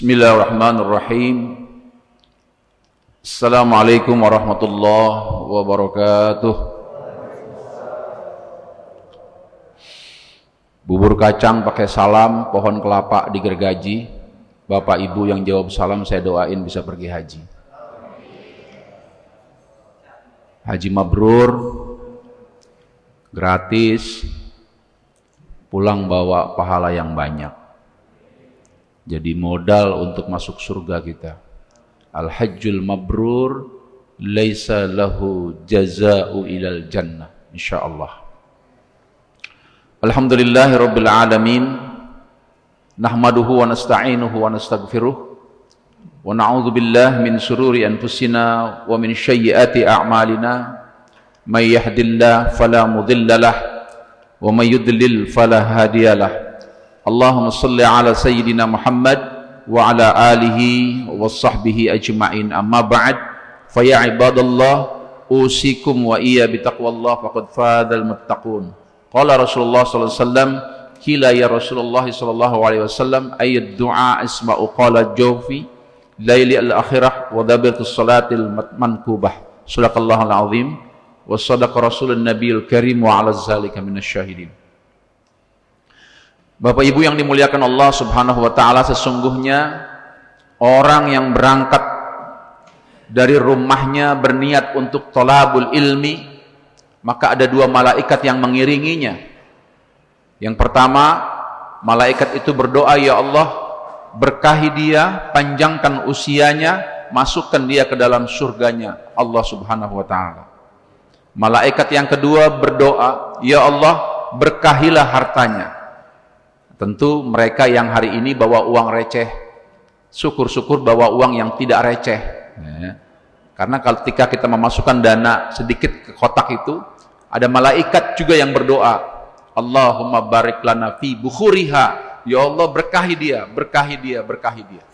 Bismillahirrahmanirrahim. Assalamualaikum warahmatullahi wabarakatuh. Bubur kacang pakai salam, pohon kelapa digergaji. Bapak Ibu yang jawab salam saya doain bisa pergi haji. Haji mabrur, gratis, pulang bawa pahala yang banyak. Jadi modal untuk masuk surga kita. Al-hajjul mabrur laisa lahu jaza'u ilal jannah, insyaallah. Alhamdulillahi rabbil alamin. Nahmaduhu wa nasta'inuhu wa nastaghfiruh. Wa na'udzu billahi min shururi anfusina wa min sayyiati a'malina. May yahdihillahu fala mudilla lahu wa may yudlil fala hadiyalah. Allahumma salli ala sayyidina Muhammad wa ala alihi wa sahbihi ajma'in. Amma ba'd, fa ya ibadallah usikum wa iya bitaqwallah faqad fadhal muttaqun. Qala Rasulullah sallallahu alaihi wasallam, qila ya Rasulullah sallallahu alaihi wasallam, ayyud du'a isma'u qala jawfi laili al-akhirah wa dabitus salatil mankubah. Sadaqallahul azim wa sadaqa rasulun nabiyul karim wa ala zalika minasyahidin. Bapak Ibu yang dimuliakan Allah Subhanahu wa taala, sesungguhnya orang yang berangkat dari rumahnya berniat untuk thalabul ilmi, maka ada dua malaikat yang mengiringinya. Yang pertama, malaikat itu berdoa, ya Allah, berkahi dia, panjangkan usianya, masukkan dia ke dalam surganya Allah Subhanahu wa taala. Malaikat yang kedua berdoa, ya Allah, berkahilah hartanya. Tentu mereka yang hari ini bawa uang receh, syukur-syukur bawa uang yang tidak receh. Karena ketika kita memasukkan dana sedikit ke kotak itu, ada malaikat juga yang berdoa, Allahumma barik lana fi bukhuriha, ya Allah berkahi dia, berkahi dia, berkahi dia.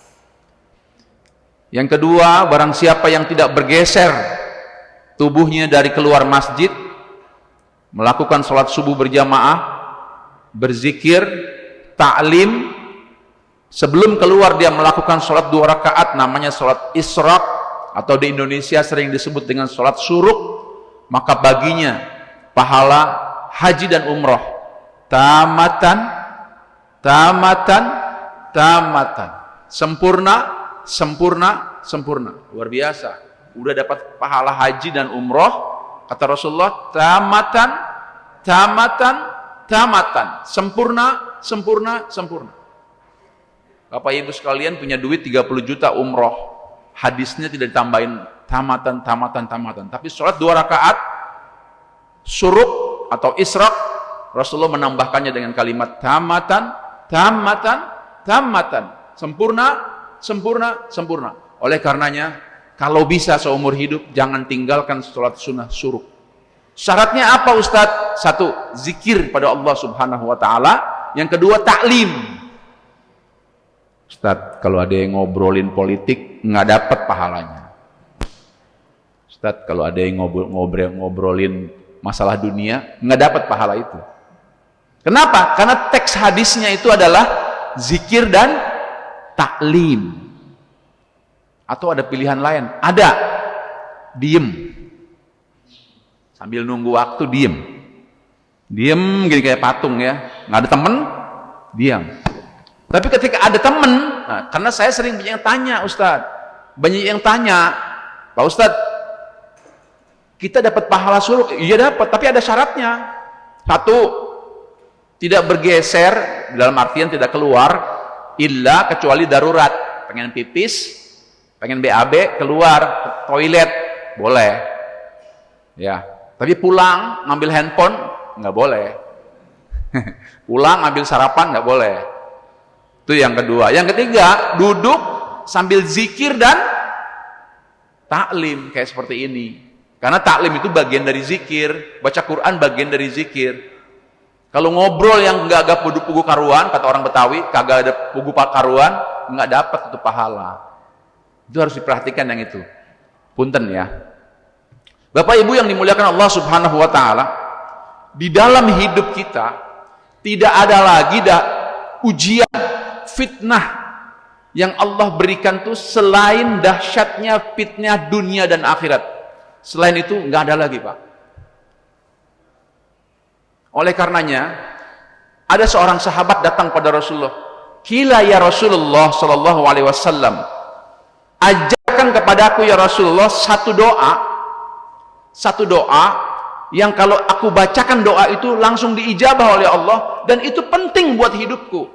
Yang kedua, barang siapa yang tidak bergeser tubuhnya dari keluar masjid, melakukan sholat subuh berjamaah, berzikir, ta'lim, sebelum keluar dia melakukan sholat 2 rakaat, namanya sholat isyraq, atau di Indonesia sering disebut dengan sholat syuruk, maka baginya pahala haji dan umroh tamatan, tamatan, tamatan, sempurna, sempurna, sempurna. Luar biasa, udah dapat pahala haji dan umroh, kata Rasulullah, tamatan, tamatan, tamatan, sempurna, sempurna, sempurna. Bapak Ibu sekalian punya duit 30 juta umroh, hadisnya tidak ditambahin tamatan, tamatan, tamatan, tapi sholat 2 rakaat suruk atau isyraq, Rasulullah menambahkannya dengan kalimat tamatan, tamatan, tamatan, sempurna, sempurna, sempurna. Oleh karenanya, kalau bisa seumur hidup jangan tinggalkan sholat sunnah suruk. Syaratnya apa Ustadz? 1, zikir pada Allah Subhanahu wa taala. Yang kedua, taklim. Ustadz, kalau ada yang ngobrolin politik nggak dapat pahalanya. Ustadz, kalau ada yang ngobrolin masalah dunia nggak dapat pahala itu. Kenapa? Karena teks hadisnya itu adalah zikir dan taklim. Atau ada pilihan lain? Ada. Diem. Sambil nunggu waktu, diem. Diem gini kayak patung ya. Nggak ada temen, diam. Tapi ketika ada temen, nah, karena saya sering banyak yang tanya, Ustadz. Banyak yang tanya, Pak Ustadz, kita dapat pahala suruk? Iya dapat, tapi ada syaratnya. 1, tidak bergeser, dalam artian tidak keluar, illa kecuali darurat. Pengen pipis, pengen BAB, keluar ke toilet, boleh. Ya. Tapi pulang ngambil handphone nggak boleh. Pulang ngambil sarapan nggak boleh. Itu yang kedua. Yang ketiga, duduk sambil zikir dan taklim kayak seperti ini. Karena taklim itu bagian dari zikir, baca Quran bagian dari zikir. Kalau ngobrol yang nggak ada pugu karuan, kata orang Betawi, kagak ada pugu karuan, nggak dapat itu pahala. Itu harus diperhatikan yang itu. Punten ya. Bapak Ibu yang dimuliakan Allah Subhanahu wa taala, di dalam hidup kita tidak ada lagi ujian, fitnah yang Allah berikan tuh selain dahsyatnya fitnah dunia dan akhirat. Selain itu nggak ada lagi, Pak. Oleh karenanya, ada seorang sahabat datang pada Rasulullah. Qila ya Rasulullah sallallahu alaihi wasallam, ajarkan kepadaku ya Rasulullah satu doa yang kalau aku bacakan doa itu langsung diijabah oleh Allah dan itu penting buat hidupku.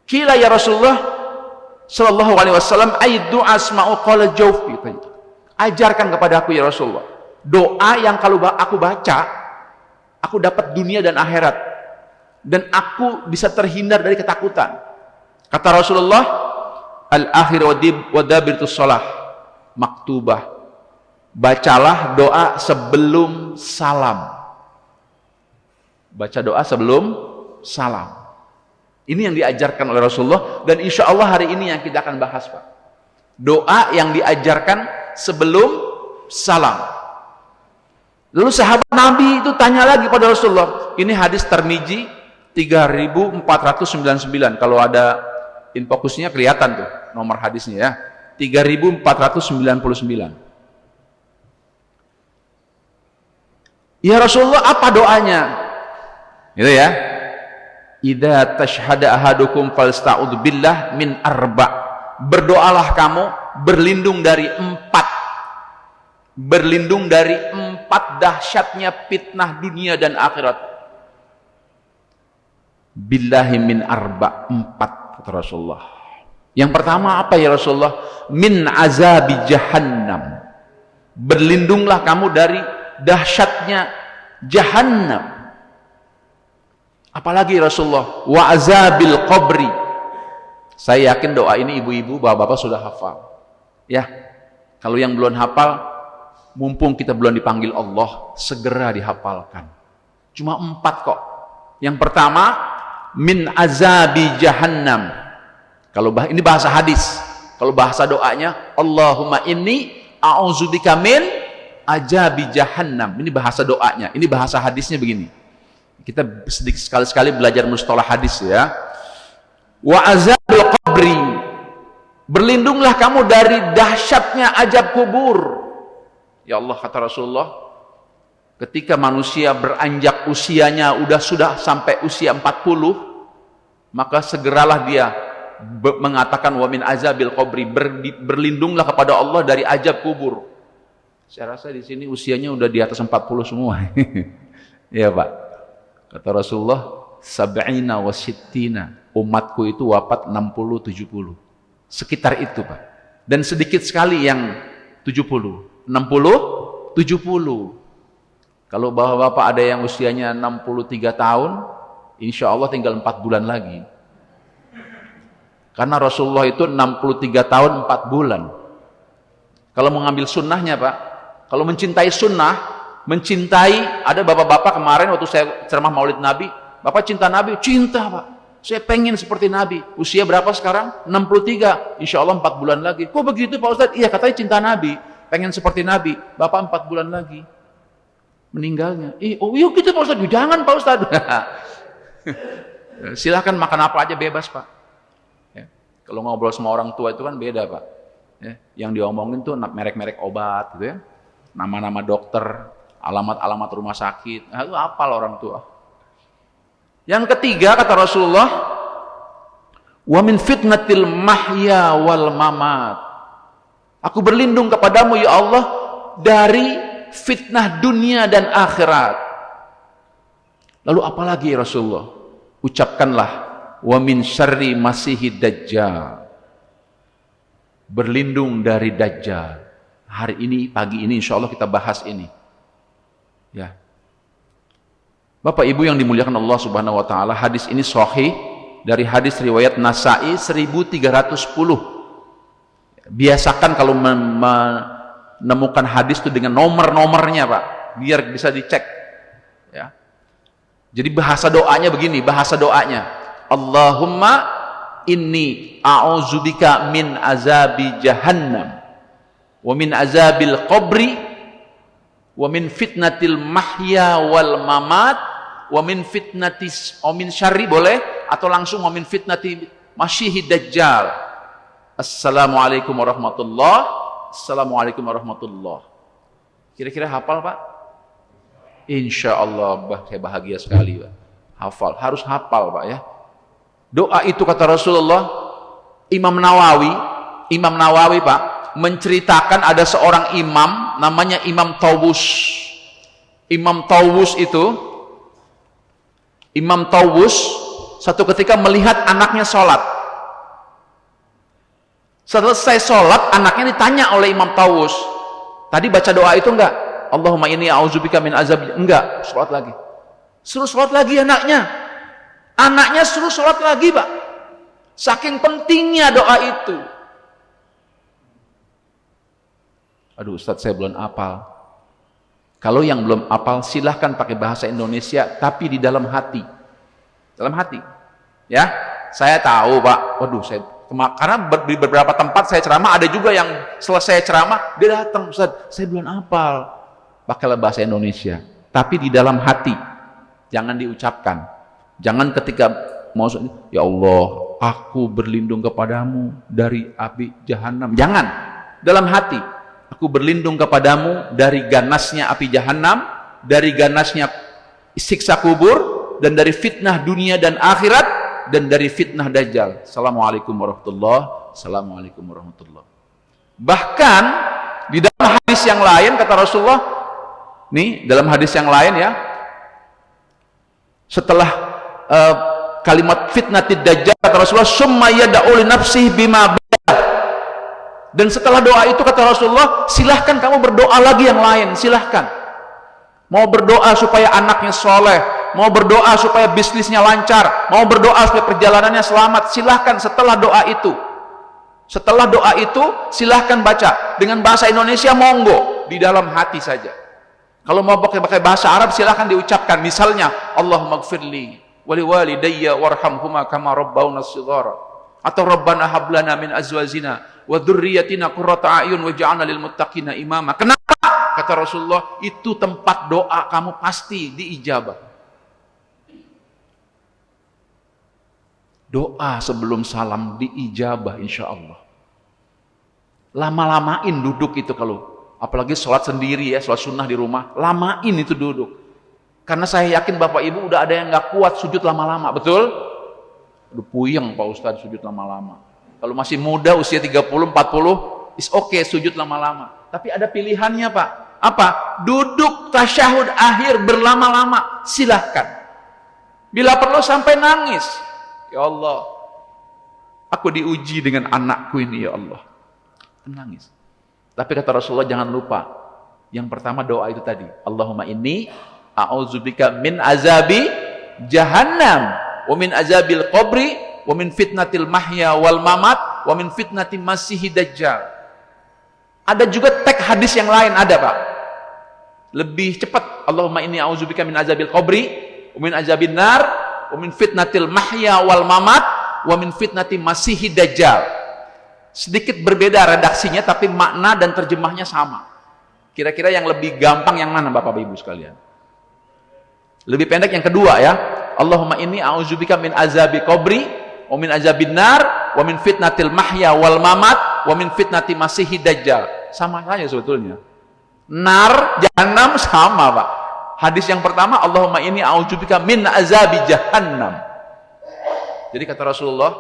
Qila ya Rasulullah sallallahu alaihi wasallam, ay du'a asma'u qala jawfi. Ajarkan kepada aku ya Rasulullah doa yang kalau aku baca aku dapat dunia dan akhirat dan aku bisa terhindar dari ketakutan. Kata Rasulullah, al-akhir wa dabirtus shalah maktubah. Bacalah doa sebelum salam. Baca doa sebelum salam. Ini yang diajarkan oleh Rasulullah dan insya Allah hari ini yang kita akan bahas, Pak. Doa yang diajarkan sebelum salam. Lalu sahabat Nabi itu tanya lagi pada Rasulullah. Ini hadis Tirmizi 3499. Kalau ada infokusnya kelihatan tuh nomor hadisnya ya. 3499. Ya Rasulullah, apa doanya? Gitu ya. Idza tashhada ahadukum falsta'udzu billah min arba. Berdoalah kamu berlindung dari empat dahsyatnya fitnah dunia dan akhirat. Billahi min arba, 4 kata Rasulullah. Yang pertama apa ya Rasulullah? Min azabi jahannam. Berlindunglah kamu dari dahsyatnya jahannam. Apalagi Rasulullah, wa azabil qabri. Saya yakin doa ini ibu-ibu, bapak-bapak sudah hafal. Ya, kalau yang belum hafal, mumpung kita belum dipanggil Allah, segera dihafalkan. Cuma 4 kok. Yang pertama, min azabi jahannam. Kalau ini bahasa hadis. Kalau bahasa doanya, Allahumma inni a'udzubika min azabi jahannam. Ini bahasa doanya. Ini bahasa hadisnya begini. Kita sedikit sekali-sekali belajar mustalah hadis ya. Wa azabil qabri. Berlindunglah kamu dari dahsyatnya azab kubur. Ya Allah, kata Rasulullah, ketika manusia beranjak usianya sudah sampai usia 40, maka segeralah dia mengatakan wa min azabil qabri, berlindunglah kepada Allah dari azab kubur. Saya rasa di sini usianya udah di atas 40 semua. Ya, Pak. Kata Rasulullah, sab'ina wa sittina, umatku itu wafat 60-70. Sekitar itu, Pak. Dan sedikit sekali yang 70. 60-70. Kalau bapak-bapak ada yang usianya 63 tahun, insya Allah tinggal 4 bulan lagi. Karena Rasulullah itu 63 tahun 4 bulan. Kalau mengambil sunnahnya, Pak, kalau mencintai sunnah, ada bapak-bapak kemarin waktu saya ceramah Maulid Nabi, Bapak cinta Nabi? Cinta, Pak. Saya pengen seperti Nabi. Usia berapa sekarang? 63. Insya Allah 4 bulan lagi. Kok begitu, Pak Ustadz? Iya, katanya cinta Nabi. Pengen seperti Nabi. Bapak 4 bulan lagi meninggalnya. Oh iya gitu, Pak Ustadz. Jangan, Pak Ustadz. Silahkan makan apa aja, bebas, Pak. Ya. Kalau ngobrol sama orang tua itu kan beda, Pak. Ya. Yang diomongin tuh merek-merek obat gitu ya. Nama-nama dokter, alamat-alamat rumah sakit. Nah, itu hafal orang tua. Yang ketiga kata Rasulullah, wa min fitnatil mahya wal mamat. Aku berlindung kepadamu ya Allah dari fitnah dunia dan akhirat. Lalu apalagi ya Rasulullah? Ucapkanlah wa min syarri masihid dajjal. Berlindung dari dajjal. Hari ini, pagi ini insya Allah kita bahas ini. Ya. Bapak Ibu yang dimuliakan Allah Subhanahu wa taala, hadis ini sahih dari hadis riwayat Nasa'i 1310. Biasakan kalau menemukan hadis itu dengan nomor-nomornya, Pak, biar bisa dicek. Ya. Jadi bahasa doanya begini, bahasa doanya, Allahumma inni a'udzubika min azabi jahannam wa min azabil qabri wa min fitnatil mahya wal mamat wa min fitnatis wa min syarri, boleh atau langsung wa min fitnati Masihid Dajjal. Assalamualaikum warahmatullah. Assalamualaikum warahmatullah. Kira-kira hafal Pak? Insya Allah saya bahagia sekali Pak. Hafal, harus hafal Pak ya. Doa itu kata Rasulullah, Imam Nawawi Pak menceritakan ada seorang imam namanya Imam Tawus. Imam Tawus satu ketika melihat anaknya sholat. Selesai sholat, anaknya ditanya oleh Imam Tawus, tadi baca doa itu enggak? Allahumma inni a'udzubika min azab. Enggak, sholat lagi. Suruh sholat lagi anaknya. Anaknya suruh sholat lagi Pak. Saking pentingnya doa itu. Aduh Ustadz, saya belum hafal. Kalau yang belum hafal silahkan pakai bahasa Indonesia, tapi di dalam hati. Dalam hati ya. Saya tahu Pak, waduh, karena di beberapa tempat saya ceramah, ada juga yang selesai ceramah dia datang, Ustadz saya belum hafal. Pakailah bahasa Indonesia, tapi di dalam hati, jangan diucapkan. Jangan ketika mau, ya Allah aku berlindung kepadamu dari api jahanam. Jangan, dalam hati, aku berlindung kepadamu dari ganasnya api jahanam, dari ganasnya siksa kubur, dan dari fitnah dunia dan akhirat, dan dari fitnah dajjal. Assalamualaikum warahmatullahi. Assalamualaikum warahmatullahi. Bahkan di dalam hadis yang lain kata Rasulullah, nih dalam hadis yang lain ya, setelah kalimat fitnatid dajjal kata Rasulullah, summa yad'u li nafsihi bima bada. Dan setelah doa itu kata Rasulullah, silahkan kamu berdoa lagi yang lain, silahkan. Mau berdoa supaya anaknya soleh, mau berdoa supaya bisnisnya lancar, mau berdoa supaya perjalanannya selamat, silahkan. Setelah doa itu silahkan baca dengan bahasa Indonesia, monggo, di dalam hati saja. Kalau mau pakai bahasa Arab silahkan diucapkan, misalnya Allahumma gfirli wali walidayya warhamhuma kama rabbawna shighara, atau Rabbana hablana min azwajina wa dzurriyyatina qurrata a'yun waj'alna lil muttaqina imama. Kenapa? Kata Rasulullah, itu tempat doa kamu pasti diijabah. Doa sebelum salam diijabah insyaallah. Lama-lamain duduk itu, kalau apalagi sholat sendiri ya, sholat sunnah di rumah, lamain itu duduk. Karena saya yakin Bapak Ibu udah ada yang nggak kuat sujud lama-lama, betul? Udah puyeng Pak Ustadz sujud lama-lama. Kalau masih muda usia 30, 40, is okay sujud lama-lama. Tapi ada pilihannya Pak. Apa? Duduk tasyahud akhir berlama-lama, silahkan. Bila perlu sampai nangis. Ya Allah, aku diuji dengan anakku ini ya Allah. Nangis. Tapi kata Rasulullah jangan lupa, yang pertama doa itu tadi, Allahumma inni a'udzubika min azabi jahannam wa min azabil qabri wa min fitnatil mahya wal mamat wa min fitnati masihid dajjal. Ada juga teks hadis yang lain, ada Pak, lebih cepat. Allahumma inni a'udzubika min azabil qabri wa min azabin nar wa min fitnatil mahya wal mamat wa min fitnati masihid dajjal. Sedikit berbeda redaksinya, tapi makna dan terjemahnya sama. Kira-kira yang lebih gampang yang mana Bapak Ibu sekalian? Lebih pendek yang kedua ya. Allahumma inni a'udzubika min azabi qabri wa min azabin nar wa min fitnatil mahya wal mamat wa min fitnati masihid dajjal. Sama saja sebetulnya. Nar, jahannam sama Pak. Hadis yang pertama, Allahumma inni a'udzubika min azabi jahannam. Jadi kata Rasulullah,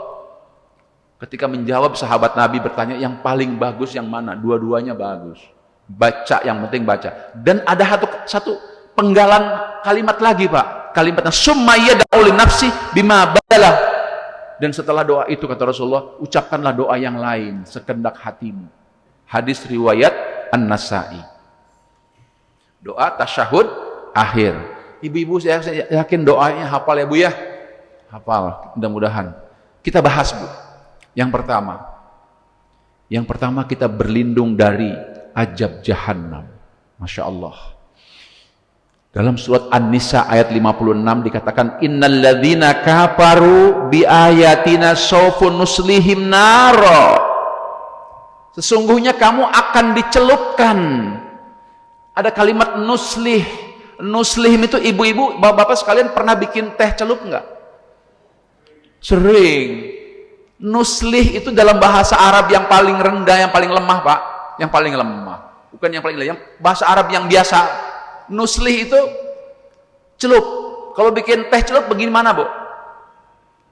ketika menjawab sahabat Nabi bertanya yang paling bagus yang mana? Dua-duanya bagus. Baca, yang penting baca. Dan ada satu penggalan kalimat lagi Pak, kalimatnya summa yad'u li nafsi bima badalah. Dan setelah doa itu kata Rasulullah, ucapkanlah doa yang lain sekendak hatimu. Hadis riwayat An-Nasa'i. Doa tasyahud akhir. Ibu-ibu saya yakin doanya hafal ya Bu ya? Hafal, mudah-mudahan. Kita bahas Bu. Yang pertama kita berlindung dari azab jahannam. Masya Allah. Dalam surat An-Nisa ayat 56 dikatakan, innal ladzina kafaru bi ayatina sawfa nuslihim naro. Sesungguhnya kamu akan dicelupkan. Ada kalimat nuslih. Nuslihim itu ibu-ibu, bapak-bapak sekalian pernah bikin teh celup enggak? Sering. Nuslih itu dalam bahasa Arab yang paling rendah, yang paling lemah, Pak. Yang paling lemah. Bukan yang paling lemah, yang bahasa Arab yang biasa. Nuslih itu celup. Kalau bikin teh celup bagaimana, Bu?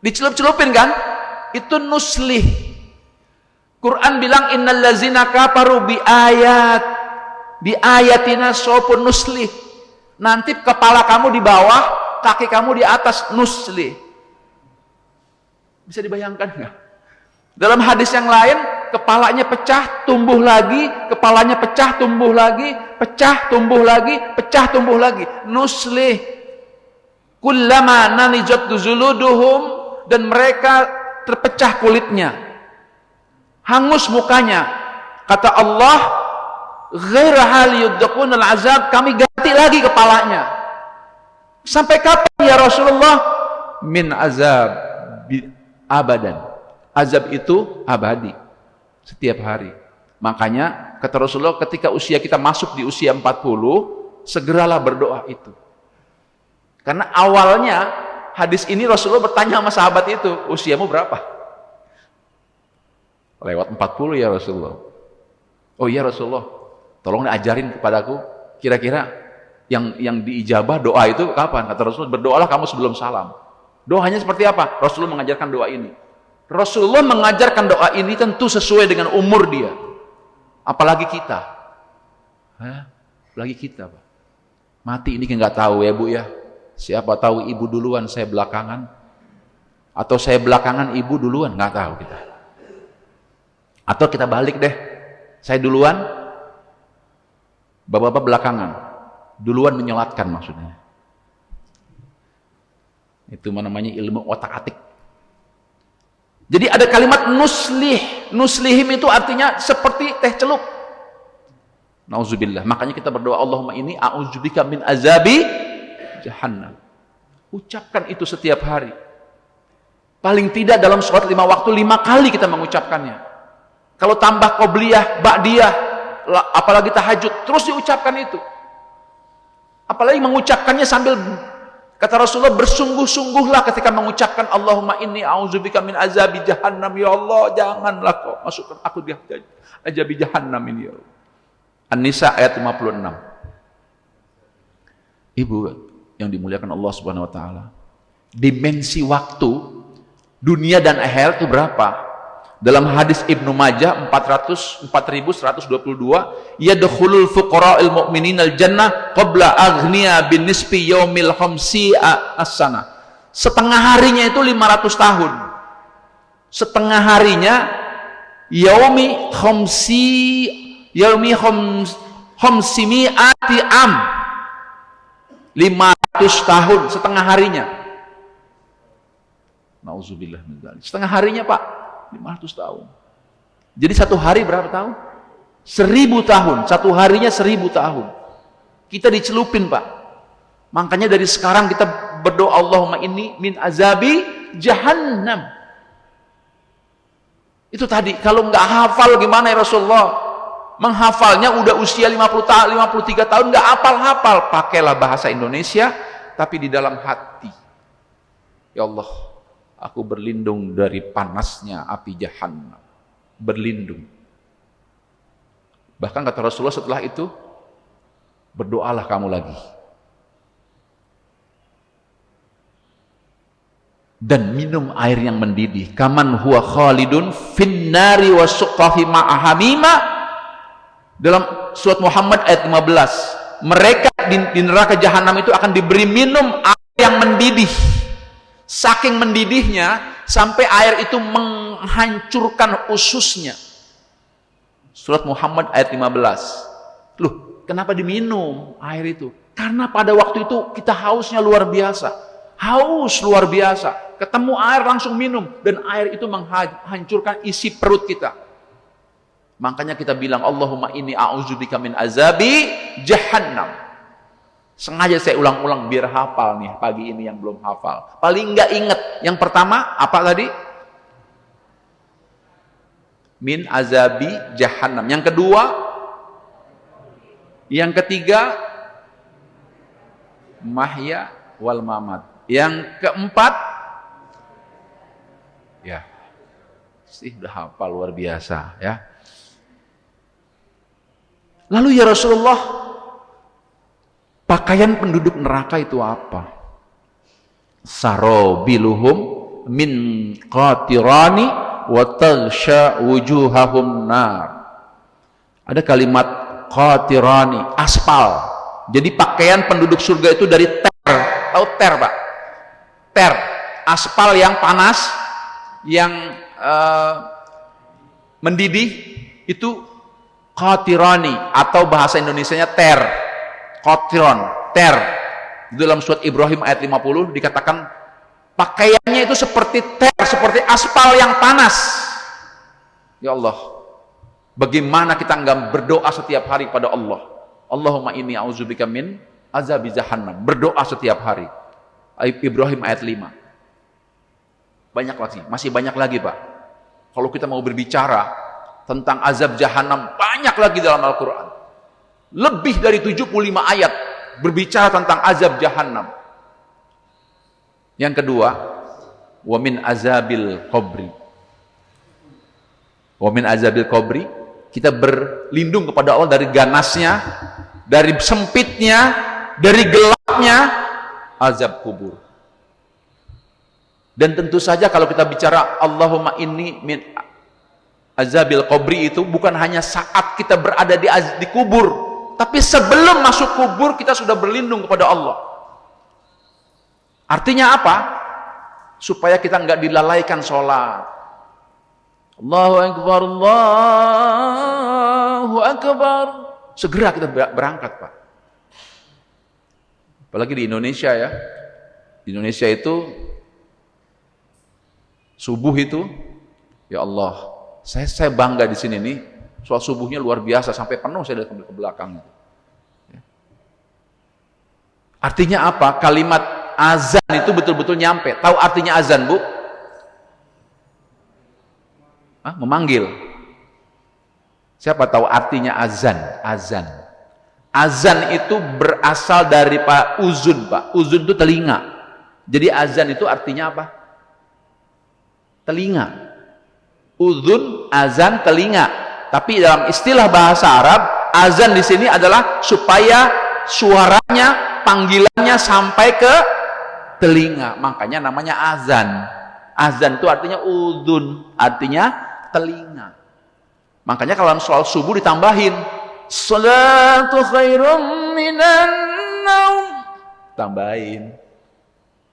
Dicelup-celupin kan? Itu nuslih. Quran bilang innal ladzina kafaru bi ayatina sopun nuslih. Nanti kepala kamu di bawah, kaki kamu di atas, nuslih. Bisa dibayangkan nggak? Dalam hadis yang lain, kepalanya pecah, tumbuh lagi, kepalanya pecah, tumbuh lagi, pecah, tumbuh lagi, pecah, tumbuh lagi. Nuslih. Kullama nanijat juluduhum, dan mereka terpecah kulitnya, hangus mukanya. Kata Allah, ghaira hal yudzaqunal azab, kami ganti lagi kepalanya. Sampai kapan ya Rasulullah? Min azab abadan. Azab itu abadi, setiap hari. Makanya kata Rasulullah, ketika usia kita masuk di usia 40, segeralah berdoa itu. Karena awalnya hadis ini Rasulullah bertanya sama sahabat itu, usiamu berapa? Lewat 40 ya Rasulullah. Oh iya Rasulullah, tolong ajarin kepadaku kira-kira yang diijabah doa itu kapan? Kata Rasulullah, berdoalah kamu sebelum salam. Doanya seperti apa? Rasulullah mengajarkan doa ini. Rasulullah mengajarkan doa ini tentu sesuai dengan umur dia. Apalagi kita. Apalagi kita, Pak. Mati ini nggak tahu ya, Bu ya. Siapa tahu ibu duluan, saya belakangan. Atau saya belakangan, ibu duluan, nggak tahu kita. Atau kita balik deh. Saya duluan, bapak-bapak belakangan. Duluan menyolatkan maksudnya. Itu namanya ilmu otak-atik. Jadi ada kalimat nuslih. Nuslihim itu artinya seperti teh celup. Nauzubillah. Makanya kita berdoa, Allahumma inni a'udzubika min azabi jahannam. Ucapkan itu setiap hari. Paling tidak dalam sholat 5 waktu 5 kali kita mengucapkannya. Kalau tambah qobliyah, ba'diyah, apalagi tahajud, terus diucapkan itu. Apalagi mengucapkannya sambil, kata Rasulullah, bersungguh-sungguhlah ketika mengucapkan Allahumma inni a'udzubika min azabi jahannam. Ya Allah, janganlah kau masukkan aku di azabi jahannam ini ya Allah. An-Nisa ayat 56. Ibu yang dimuliakan Allah Subhanahu wa taala, dimensi waktu dunia dan akhirat itu berapa? Dalam hadis Ibnu Majah 4122, yadkhulul fuqara'il mu'mininal jannah qabla aghniya bin nisfi yaumil khamsi as-sana. Setengah harinya itu 500 tahun. Setengah harinya yaumi khamsi mi'ati am. 500 tahun setengah harinya. Nauzubillah min dzalik. Setengah harinya, Pak. 500 tahun. Jadi satu hari berapa tahun? 1000 tahun. Satu harinya 1000 tahun. Kita dicelupin, Pak. Makanya dari sekarang kita berdoa, Allahumma inni min azabi jahannam. Itu tadi. Kalau nggak hafal gimana ya Rasulullah? Menghafalnya udah usia 53 tahun nggak hafal-hafal. Pakailah bahasa Indonesia, tapi di dalam hati. Ya Allah, aku berlindung dari panasnya api jahannam. Berlindung. Bahkan kata Rasulullah setelah itu, berdoalah kamu lagi. Dan minum air yang mendidih. Kaman huwa khalidun finnari wa suqafi ma'ahamima. Dalam surat Muhammad ayat 15. Mereka di neraka jahanam itu akan diberi minum air yang mendidih. Saking mendidihnya sampai air itu menghancurkan ususnya. Surat Muhammad ayat 15. Loh, kenapa diminum air itu? Karena pada waktu itu kita hausnya luar biasa. Haus luar biasa. Ketemu air langsung minum. Dan air itu menghancurkan isi perut kita. Makanya kita bilang, Allahumma inni a'udzubika min azabi jahannam. Sengaja saya ulang-ulang biar hafal nih pagi ini yang belum hafal. Paling nggak inget. Yang pertama apa tadi? Min azabi jahannam. Yang kedua, yang ketiga, mahya wal mamat. Yang keempat, ya, Sih udah hafal luar biasa ya. Lalu ya Rasulullah, pakaian penduduk neraka itu apa? Sarobiluhum min qatirani wa taghsha wujuhahum nar. Ada kalimat qatirani, aspal. Jadi pakaian penduduk surga itu dari ter. Tahu ter, Pak? Ter, aspal yang panas, yang mendidih, itu qatirani, atau bahasa Indonesianya ter. Qatiron, ter. Dalam surat Ibrahim ayat 50 dikatakan pakaiannya itu seperti ter, seperti aspal yang panas. Ya Allah, bagaimana kita enggak berdoa setiap hari pada Allah? Allahumma inni a'udzubika min azabi jahannam. Berdoa setiap hari. Ibrahim ayat 5. Banyak lagi, masih banyak lagi, Pak. Kalau kita mau berbicara tentang azab jahannam, banyak lagi dalam Al-Quran. Lebih dari 75 ayat berbicara tentang azab jahannam. Yang kedua, wa min azabil qabri. Wa min azabil qabri, kita berlindung kepada Allah dari ganasnya, dari sempitnya, dari gelapnya azab kubur. Dan tentu saja kalau kita bicara Allahumma inni min azabil qabri, itu bukan hanya saat kita berada di kubur, tapi sebelum masuk kubur kita sudah berlindung kepada Allah. Artinya apa? Supaya kita nggak dilalaikan sholat. Allahu Akbar, Allahu Akbar. Segera kita berangkat, Pak. Apalagi di Indonesia ya. Di Indonesia itu subuh itu, ya Allah, saya bangga di sini nih. Soal subuhnya luar biasa, sampai penuh saya dari ke belakang. Artinya apa? Kalimat azan itu betul-betul nyampe. Tahu artinya azan, Bu? Hah? Memanggil. Siapa tahu artinya azan? Azan. Azan itu berasal dari Pak uzun, Pak. Uzun itu telinga. Jadi azan itu artinya apa? Telinga. Uzun, azan, telinga. Tapi dalam istilah bahasa Arab, azan di sini adalah supaya suaranya, panggilannya sampai ke telinga. Makanya namanya azan. Azan itu artinya udhun, artinya telinga. Makanya kalau soal subuh ditambahin, sholatu khairum minan naum. Tambahin.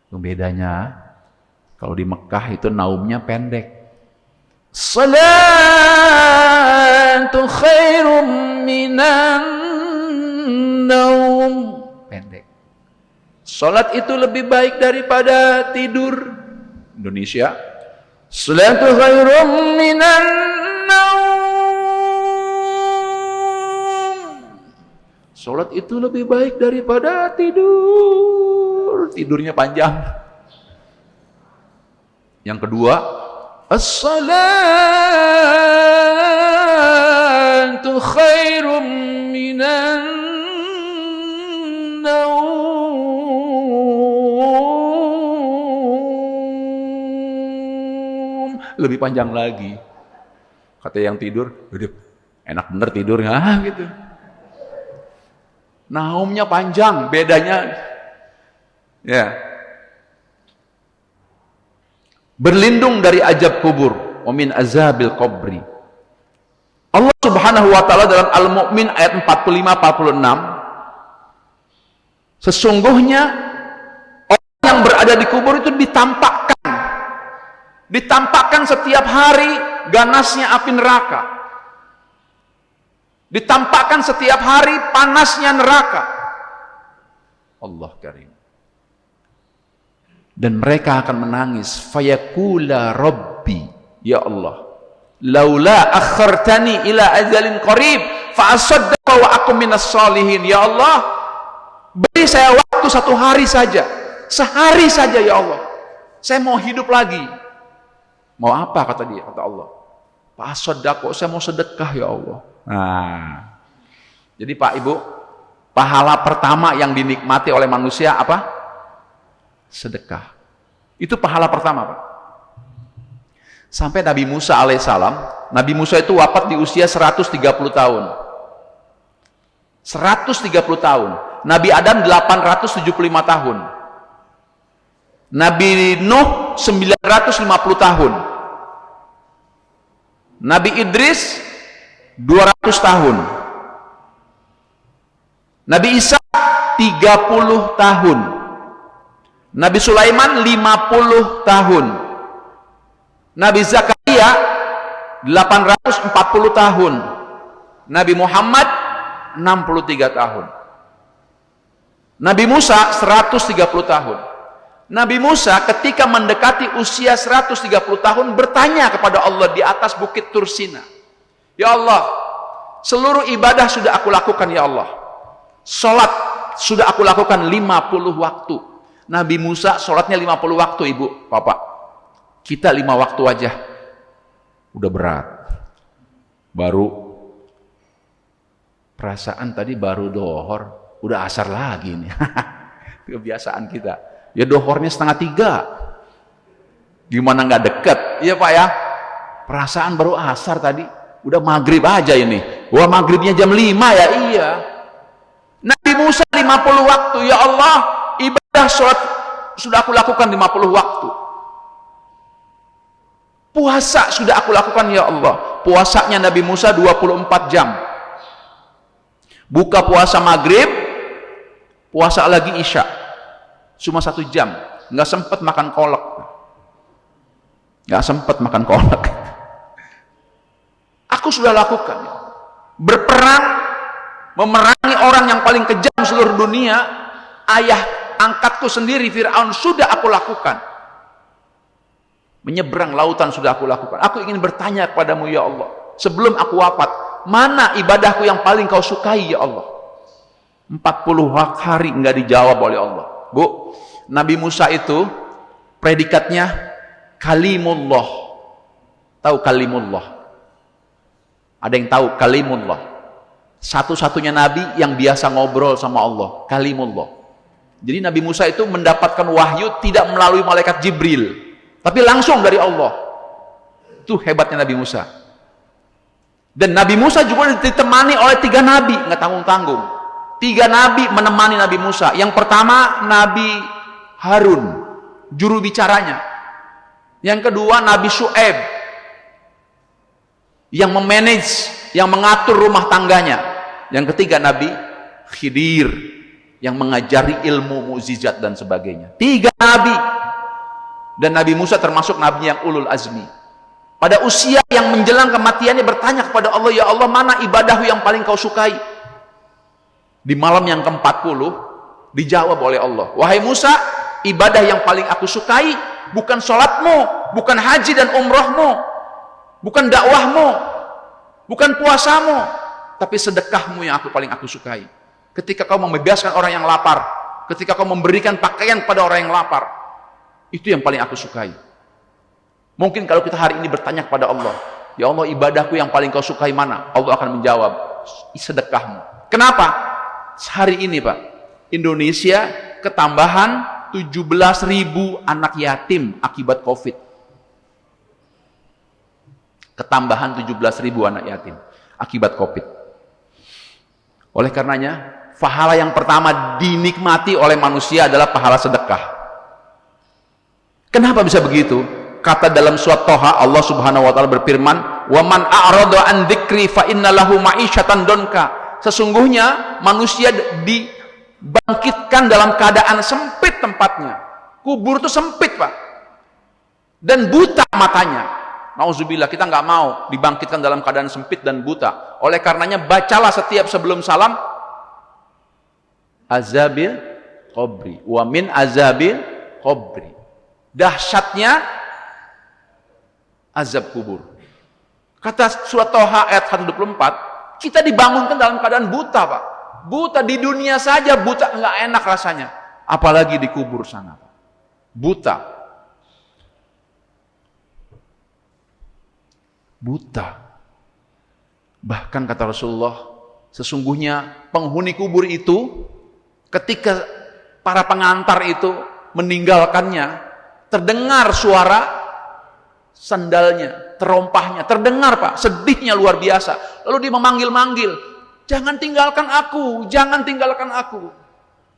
Bedanya, kalau di Mekah itu naumnya pendek. Salatu khairum minan naum. Pendek. Salat itu lebih baik daripada tidur. Indonesia. Salatu khairum minan naum. Salat itu lebih baik daripada tidur. Tidurnya panjang. Yang kedua, as-salatu khairum minan naum. Lebih panjang lagi. Kata yang tidur, enak bener tidurnya gitu. Naumnya panjang, bedanya ya. Berlindung dari azab kubur, wa min azabil qabri. Allah Subhanahu wa taala dalam Al-Mu'min ayat 45-46, sesungguhnya orang yang berada di kubur itu ditampakkan setiap hari ganasnya api neraka, ditampakkan setiap hari panasnya neraka. Allah Karim. Dan mereka akan menangis, fayaqula rabbi, ya Allah, laula akhartani ila ajalin qarib fa asaddaqa wa akum minas shalihin. Ya Allah, beri saya waktu 1 hari saja, sehari saja ya Allah, saya mau hidup lagi. Mau apa kata dia, kata Allah, fa asaddaqa, saya mau sedekah ya Allah. Nah, jadi Pak Ibu, pahala pertama yang dinikmati oleh manusia apa? Sedekah. Itu pahala pertama, Pak. Sampai Nabi Musa alaihissalam, Nabi Musa itu wafat di usia 130 tahun. 130 tahun. Nabi Adam 875 tahun. Nabi Nuh 950 tahun. Nabi Idris 200 tahun. Nabi Isa 30 tahun. Nabi Sulaiman 50 tahun. Nabi Zakaria 840 tahun. Nabi Muhammad 63 tahun. Nabi Musa 130 tahun. Nabi Musa ketika mendekati usia 130 tahun bertanya kepada Allah di atas bukit Tursina, ya Allah, seluruh ibadah sudah aku lakukan ya Allah. Salat sudah aku lakukan 50 waktu. Nabi Musa salatnya 50 waktu, ibu, bapak. Kita 5 waktu aja. Udah berat. Baru perasaan tadi baru dohor, udah asar lagi nih. Kebiasaan kita. Ya dohornya 2:30. Gimana nggak deket? Iya Pak ya. Perasaan baru asar tadi, udah maghrib aja ini. Wah maghribnya jam 5 ya, iya. Nabi Musa 50 waktu, ya Allah, ibadah sholat sudah aku lakukan 50 waktu. Puasa sudah aku lakukan ya Allah. Puasanya Nabi Musa 24 jam. Buka puasa maghrib, puasa lagi isya. Cuma 1 jam. Nggak sempat makan kolak. Nggak sempat makan kolak. Aku sudah lakukan. Berperang, memerangi orang yang paling kejam seluruh dunia, ayah angkatku sendiri Fir'aun sudah aku lakukan. Menyeberang lautan sudah aku lakukan. Aku ingin bertanya kepadamu ya Allah, sebelum aku wafat, mana ibadahku yang paling kau sukai ya Allah? 40 hari enggak dijawab oleh Allah. Bu, Nabi Musa itu predikatnya kalimullah. Tahu kalimullah? Ada yang tahu kalimullah? Satu-satunya nabi yang biasa ngobrol sama Allah, kalimullah. Jadi Nabi Musa itu mendapatkan wahyu tidak melalui malaikat Jibril, tapi langsung dari Allah. Itu hebatnya Nabi Musa. Dan Nabi Musa juga ditemani oleh 3 nabi, nggak tanggung-tanggung. 3 nabi menemani Nabi Musa. Yang pertama Nabi Harun, juru bicaranya. Yang kedua Nabi Syuaib, yang memanage, yang mengatur rumah tangganya. Yang ketiga Nabi Khidir, yang mengajari ilmu mukjizat dan sebagainya. 3 nabi. Dan Nabi Musa termasuk nabi yang ulul azmi. Pada usia yang menjelang kematiannya bertanya kepada Allah, ya Allah, mana ibadahku yang paling kau sukai? Di malam yang ke-40 dijawab oleh Allah, wahai Musa, ibadah yang paling aku sukai bukan sholatmu, bukan haji dan umrohmu, bukan dakwahmu, bukan puasamu, tapi sedekahmu yang paling aku sukai. Ketika kau membebaskan orang yang lapar, ketika kau memberikan pakaian kepada orang yang lapar, itu yang paling aku sukai. Mungkin kalau kita hari ini bertanya kepada Allah, ya Allah, ibadahku yang paling kau sukai mana? Allah akan menjawab, sedekahmu. Kenapa? Hari ini Pak, Indonesia ketambahan 17.000 anak yatim akibat COVID. Ketambahan 17.000 anak yatim akibat COVID. Oleh karenanya, pahala yang pertama dinikmati oleh manusia adalah pahala sedekah. Kenapa bisa begitu? Kata dalam surat Toha, Allah Subhanahu wa taala berfirman, "Wa man a'rada an dzikri fa inna lahu ma'isyatan donka." Sesungguhnya manusia dibangkitkan dalam keadaan sempit tempatnya. Kubur itu sempit, Pak. Dan buta matanya. Nauzubillah, kita nggak mau dibangkitkan dalam keadaan sempit dan buta. Oleh karenanya bacalah setiap sebelum salam azabil qabri wa min azabil qabri. Dahsyatnya azab kubur. Kata surat Toha ayat 124, kita dibangunkan dalam keadaan buta, Pak. Buta di dunia saja buta nggak enak rasanya, apalagi di kubur sana. Buta. Buta. Bahkan kata Rasulullah, sesungguhnya penghuni kubur itu ketika para pengantar itu meninggalkannya, terdengar suara sandalnya, terompahnya, terdengar Pak, sedihnya luar biasa. Lalu dia memanggil-manggil, jangan tinggalkan aku, jangan tinggalkan aku.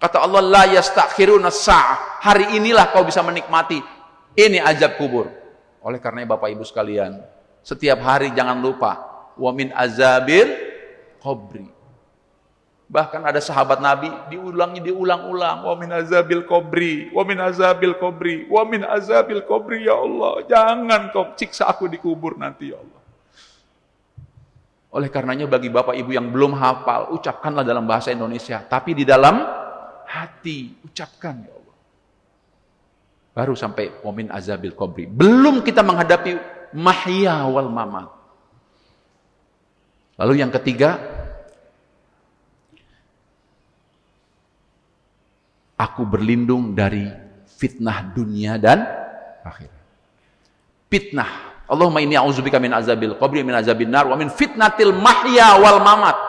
Kata Allah, la yastakhiruna sa'ah, hari inilah kau bisa menikmati ini azab kubur. Oleh karenanya Bapak Ibu sekalian, setiap hari jangan lupa, wa min azabil qabri. Bahkan ada sahabat Nabi diulang-ulang, wa min azabil qabri, wa min azabil qabri, wa min azabil qabri, ya Allah, jangan kau siksa aku di kubur nanti, ya Allah. Oleh karenanya bagi Bapak Ibu yang belum hafal, ucapkanlah dalam bahasa Indonesia, tapi di dalam hati ucapkan, ya Allah. Baru sampai wa min azabil qabri. Belum kita menghadapi mahya wal mamat. Lalu yang ketiga, aku berlindung dari fitnah dunia dan akhirat. Fitnah. Allahumma inni a'udzubika min azabil qabri, min azabin nar, wa min fitnatil mahya wal mamat.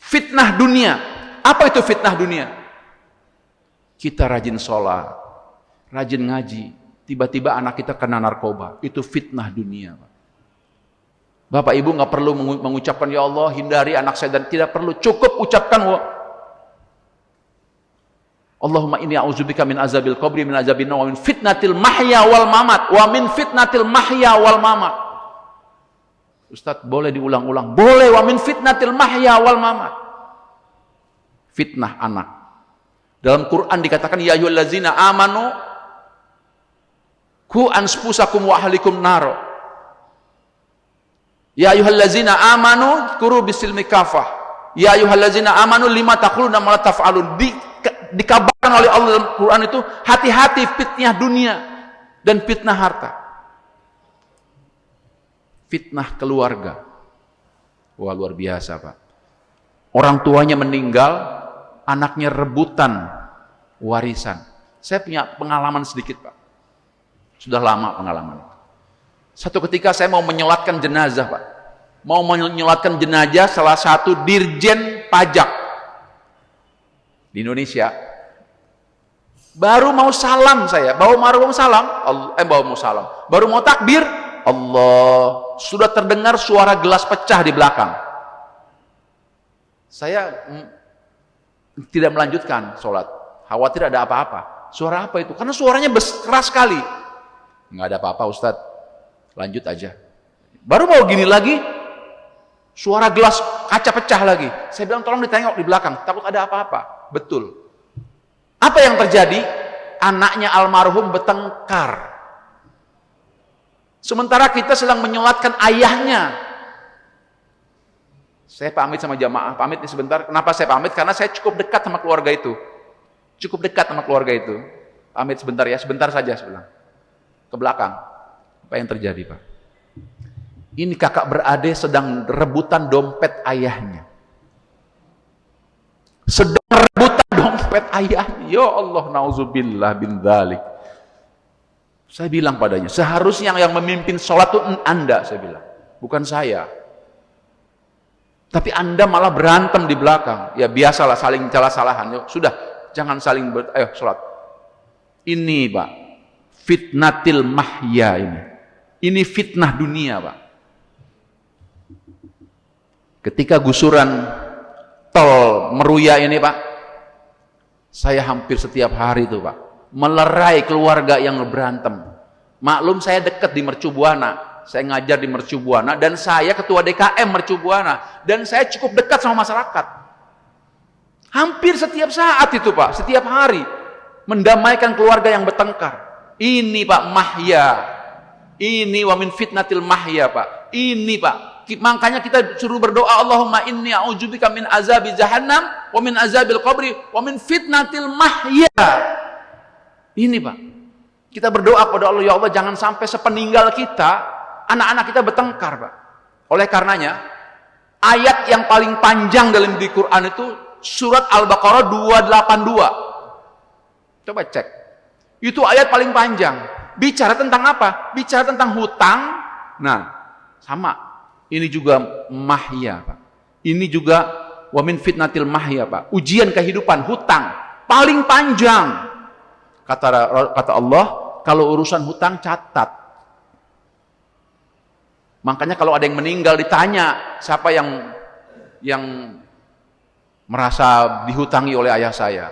Fitnah dunia. Apa itu fitnah dunia? Kita rajin sholat, rajin ngaji, tiba-tiba anak kita kena narkoba. Itu fitnah dunia. Bapak Ibu nggak perlu mengucapkan, ya Allah hindari anak saya, dan tidak perlu, cukup ucapkan Allahumma inni a'udzubika min azabil qabri, min azabin nar, wa min fitnatil mahya wal mamat, wa min fitnatil mahya wal mamat. Ustaz, boleh diulang-ulang? Boleh. Wa min fitnatil mahya wal mamat. Fitnah anak. Dalam Quran dikatakan, ya ayyuhallazina amanu qu anfusakum wa ahlikum nar. Ya ayyuhallazina amanu kuru bisilmi kafah. Ya ayyuhallazina amanu lima taquluna ma la taf'alun. Dikabarkan oleh Allah dalam Quran itu, hati-hati fitnah dunia dan fitnah harta. Fitnah keluarga. Wah, luar biasa Pak. Orang tuanya meninggal, anaknya rebutan warisan. Saya punya pengalaman sedikit Pak. Sudah lama pengalaman. Satu ketika saya mau menyolatkan jenazah Pak. Mau menyolatkan jenazah salah satu dirjen pajak di Indonesia. Baru mau salam saya, baru mau salam, baru mau takbir, Allah, sudah terdengar suara gelas pecah di belakang. Saya tidak melanjutkan sholat, khawatir ada apa-apa. Suara apa itu? Karena suaranya keras sekali. Nggak ada apa-apa Ustadz, lanjut aja. Baru mau gini lagi, suara gelas kaca pecah lagi. Saya bilang tolong ditengok di belakang, takut ada apa-apa. Betul. Apa yang terjadi? Anaknya almarhum bertengkar. Sementara kita sedang menyolatkan ayahnya. Saya pamit sama jamaah, pamit nih sebentar. Kenapa saya pamit? Karena saya cukup dekat sama keluarga itu. Cukup dekat sama keluarga itu. Pamit sebentar ya, sebentar saja saya bilang. Ke belakang. Apa yang terjadi Pak? Ini kakak beradik sedang rebutan dompet ayahnya. Sedang rebutan dompet ayahnya. Ya Allah, nauzubillah bin dzalik. Saya bilang padanya, seharusnya yang memimpin sholat itu Anda, saya bilang, bukan saya. Tapi Anda malah berantem di belakang. Ya biasalah, saling salah-salahan. Yuk, sudah, jangan saling ayo sholat. Ini Pak, fitnatil mahya ini. Ini fitnah dunia Pak. Ketika gusuran tol Meruya ini Pak, saya hampir setiap hari itu Pak, melerai keluarga yang berantem. Maklum saya dekat di Mercu Buana, saya ngajar di Mercu Buana, dan saya ketua DKM Mercu Buana, dan saya cukup dekat sama masyarakat. Hampir setiap saat itu Pak, setiap hari, mendamaikan keluarga yang bertengkar. Ini Pak mahya, ini wa min fitnatil mahya Pak, ini Pak. Makanya kita suruh berdoa, Allahumma inni a'udzubika min azabi jahannam, wa min azabil qabri, wa min fitnatil mahya. Ini Pak, kita berdoa kepada Allah, ya Allah jangan sampai sepeninggal kita, anak-anak kita bertengkar Pak. Oleh karenanya, ayat yang paling panjang dalam di Quran itu, surat Al-Baqarah 282. Coba cek. Itu ayat paling panjang. Bicara tentang apa? Bicara tentang hutang. Nah, sama. Ini juga mahya Pak. Ini juga wa min fitnatil mahya Pak. Ujian kehidupan, hutang paling panjang. Kata Allah, kalau urusan hutang catat. Makanya kalau ada yang meninggal ditanya, siapa yang merasa dihutangi oleh ayah saya?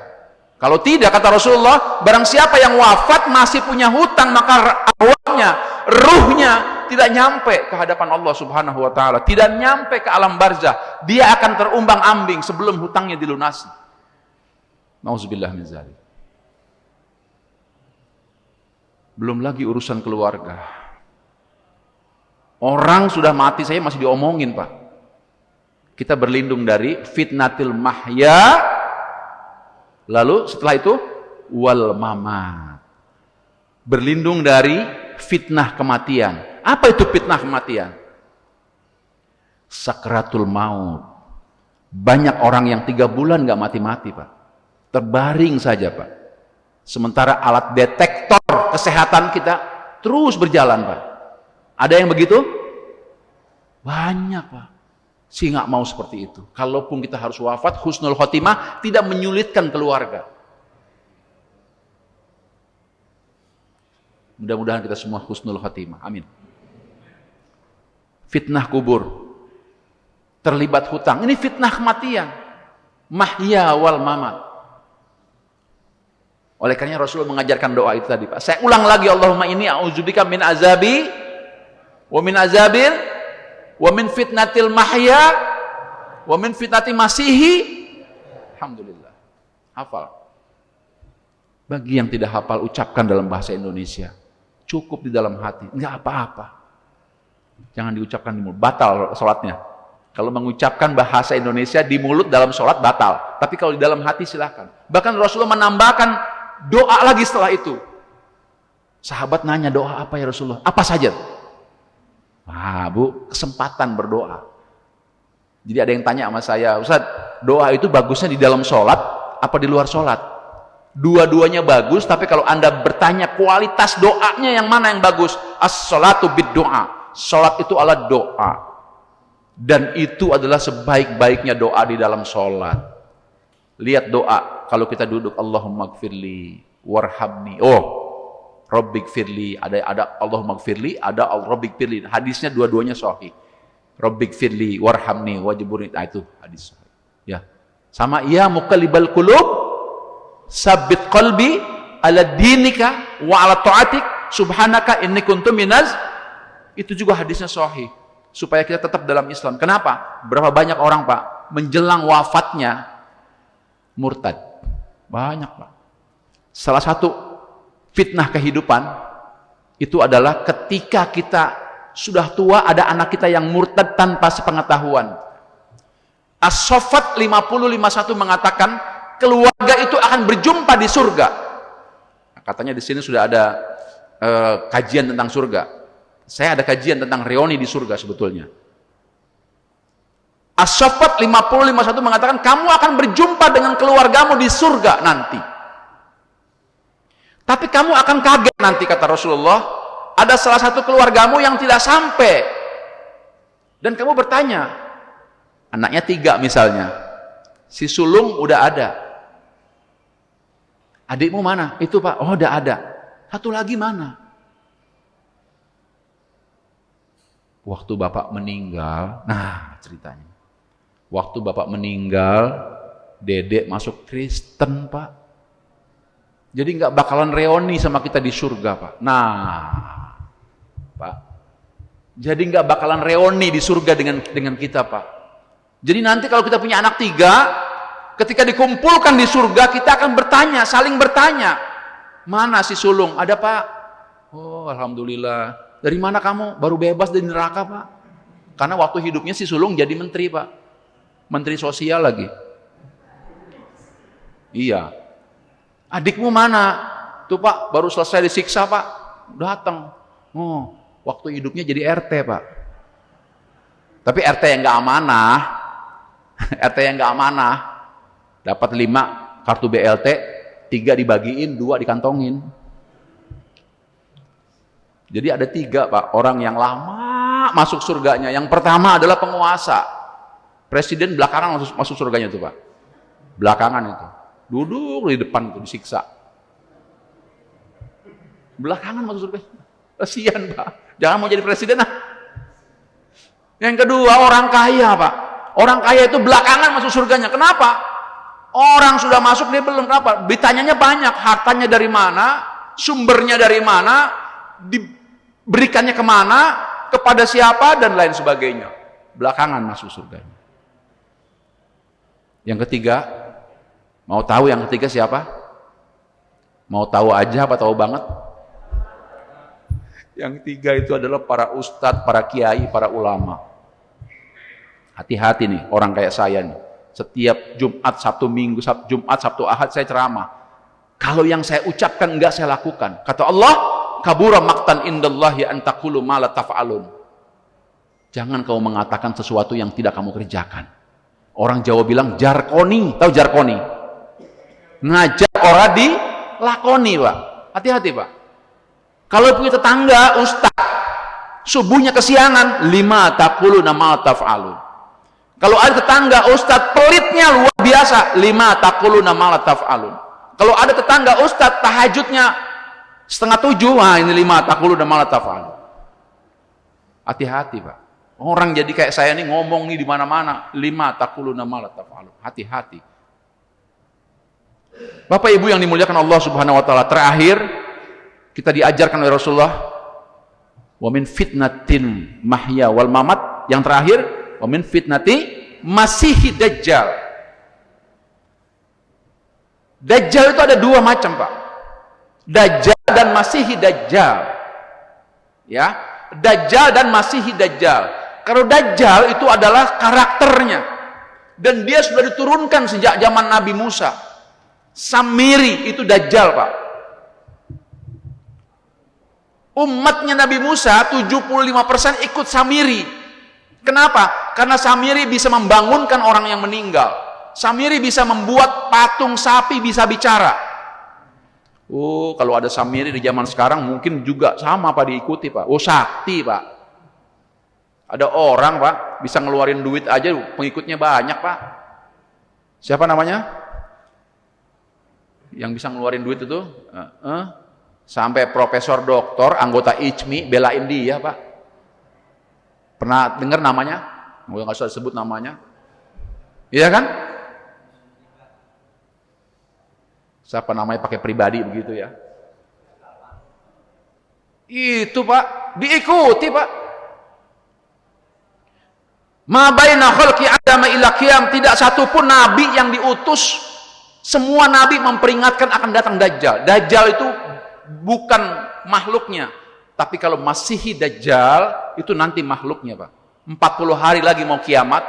Kalau tidak, kata Rasulullah, barang siapa yang wafat masih punya hutang, maka arwahnya, ruhnya tidak nyampe ke hadapan Allah Subhanahu wa taala, tidak nyampe ke alam barzah. Dia akan terumbang-ambing sebelum hutangnya dilunasi. Nauzubillah min dzalik. Belum lagi urusan keluarga. Orang sudah mati saya masih diomongin, Pak. Kita berlindung dari fitnatil mahya, lalu setelah itu wal mamat. Berlindung dari fitnah kematian. Apa itu fitnah kematian? Sakratul maut. Banyak orang yang 3 bulan nggak mati-mati, Pak. Terbaring saja, Pak. Sementara alat detektor kesehatan kita terus berjalan, Pak. Ada yang begitu? Banyak, Pak. Si nggak mau seperti itu. Kalaupun kita harus wafat, husnul khotimah, tidak menyulitkan keluarga. Mudah-mudahan kita semua husnul khotimah. Amin. Fitnah kubur. Terlibat hutang. Ini fitnah kematian. Mahya wal mamat. Oleh karena Rasulullah mengajarkan doa itu tadi, Pak. Saya ulang lagi, Allahumma inni a'udzubika min azabi wa min azabil wa min fitnatil mahya wa min fitnati masihi. Alhamdulillah. Hafal. Bagi yang tidak hafal, ucapkan dalam bahasa Indonesia. Cukup di dalam hati, enggak apa-apa. Jangan diucapkan di mulut, batal sholatnya. Kalau mengucapkan bahasa Indonesia di mulut dalam sholat batal. Tapi kalau di dalam hati silahkan. Bahkan Rasulullah menambahkan doa lagi setelah itu. Sahabat nanya, doa apa ya Rasulullah? Apa saja? Wah, Bu, kesempatan berdoa. Jadi ada yang tanya sama saya, Ustaz, doa itu bagusnya di dalam sholat apa di luar sholat? Dua-duanya bagus, tapi kalau Anda bertanya kualitas doanya yang mana yang bagus? As-sholatu bid-doa. Sholat itu adalah doa. Dan itu adalah sebaik-baiknya doa di dalam sholat. Lihat doa, kalau kita duduk, Allahumma gfirli warhamni. Oh, Rabbik firli, ada Allahumma gfirli, ada Rabbik firli. Hadisnya dua-duanya sahih. Rabbik firli warhamni wajburni. Nah, itu hadis sahih. Ya. Sama ya muqallibal qulub, sabbit qalbi ala dinika wa ala ta'atik subhanaka inni kuntu minaz. Itu juga hadisnya sahih. Supaya kita tetap dalam Islam. Kenapa? Berapa banyak orang, Pak, menjelang wafatnya murtad. Banyak, Pak. Salah satu fitnah kehidupan itu adalah ketika kita sudah tua, ada anak kita yang murtad tanpa sepengetahuan. As-Saffat 50:51 mengatakan keluarga itu akan berjumpa di surga. Katanya di sini sudah ada kajian tentang surga. Saya ada kajian tentang reuni di surga sebetulnya. As-Saffat 50:51 mengatakan kamu akan berjumpa dengan keluargamu di surga nanti. Tapi kamu akan kaget nanti, kata Rasulullah, ada salah satu keluargamu yang tidak sampai. Dan kamu bertanya, anaknya 3 misalnya, si sulung udah ada. Adikmu mana? Itu, Pak. Oh, udah ada. Satu lagi mana? Waktu bapak meninggal, nah ceritanya. Waktu bapak meninggal, dedek masuk Kristen, Pak. Jadi nggak bakalan reuni sama kita di surga, Pak. Nah, Pak. Jadi nggak bakalan reuni di surga dengan kita, Pak. Jadi nanti kalau kita punya anak 3, ketika dikumpulkan di surga, kita akan bertanya, saling bertanya. Mana si sulung? Ada, Pak. Oh, alhamdulillah. Dari mana kamu? Baru bebas dari neraka, Pak. Karena waktu hidupnya si sulung jadi menteri, Pak. Menteri sosial lagi. Iya. Adikmu mana? Tuh, Pak, baru selesai disiksa, Pak. Datang. Oh, waktu hidupnya jadi RT, Pak. Tapi RT yang nggak amanah. RT yang nggak amanah. Dapat 5 kartu BLT, 3 dibagiin, 2 dikantongin. Jadi ada 3, Pak, orang yang lama masuk surganya. Yang pertama adalah penguasa. Presiden belakangan masuk surganya tuh, Pak. Belakangan itu. Duduk di depan itu disiksa. Belakangan masuk surga. Kasihan, Pak. Jangan mau jadi presiden, ah. Yang kedua, orang kaya, Pak. Orang kaya itu belakangan masuk surganya. Kenapa? Orang sudah masuk, dia belum. Kenapa? Ditanyanya banyak. Hartanya dari mana? Sumbernya dari mana? Diberikannya kemana? Kepada siapa? Dan lain sebagainya. Belakangan masuk surganya. Yang ketiga, mau tahu yang ketiga siapa? Mau tahu aja apa tahu banget? Yang tiga itu adalah para ustadz, para kiai, para ulama. Hati-hati nih orang kayak saya nih. Setiap Jumat, Sabtu, Minggu, Jumat, Sabtu, Ahad saya ceramah. Kalau yang saya ucapkan enggak saya lakukan. Kata Allah, kabura maqtan indallahi an taqulu ma la taf'alun. Jangan kau mengatakan sesuatu yang tidak kamu kerjakan. Orang Jawa bilang jarkoni. Tahu jarkoni? Ngajak orang dilakoni, Pak. Hati-hati, Pak. Kalau punya tetangga ustaz subuhnya kesiangan, lima taquluna ma taf'alun. Kalau ada tetangga ustaz pelitnya luar biasa, lima taquluna ma taf'alun. Kalau ada tetangga ustaz tahajudnya 6:30, wah ini lima taquluna ma taf'alun. Hati-hati, Pak. Orang jadi kayak saya nih ngomong nih di mana-mana, lima taquluna ma taf'alun. Hati-hati. Bapak Ibu yang dimuliakan Allah Subhanahu wa taala, terakhir kita diajarkan oleh Rasulullah, wa min fitnatin mahya wal mamat. Yang terakhir, wa min fitnati masihi dajjal. Dajjal itu ada dua macam, Pak. Dajjal dan masihi dajjal. Ya, dajjal dan masihi dajjal. Kalau dajjal itu adalah karakternya, dan dia sudah diturunkan sejak zaman Nabi Musa. Samiri itu dajjal, Pak. Umatnya Nabi Musa 75% ikut Samiri. Kenapa? Karena Samiri bisa membangunkan orang yang meninggal. Samiri bisa membuat patung sapi bisa bicara. Oh, kalau ada Samiri di zaman sekarang mungkin juga sama, Pak, diikuti, Pak. Oh, sakti, Pak. Ada orang, Pak, bisa ngeluarin duit aja pengikutnya banyak, Pak. Siapa namanya? Yang bisa ngeluarin duit itu? Sampai profesor doktor, anggota ICMI belain dia, Pak. Pernah dengar namanya? Nggak usah sebut namanya. Iya kan? Siapa namanya pakai pribadi begitu ya? Itu, Pak, diikuti, Pak. Ma baina khalqi adama ila qiyam, tidak satupun nabi yang diutus, semua nabi memperingatkan akan datang Dajjal. Dajjal itu bukan makhluknya, tapi kalau masihi dajjal itu nanti makhluknya, Pak. 40 hari lagi mau kiamat.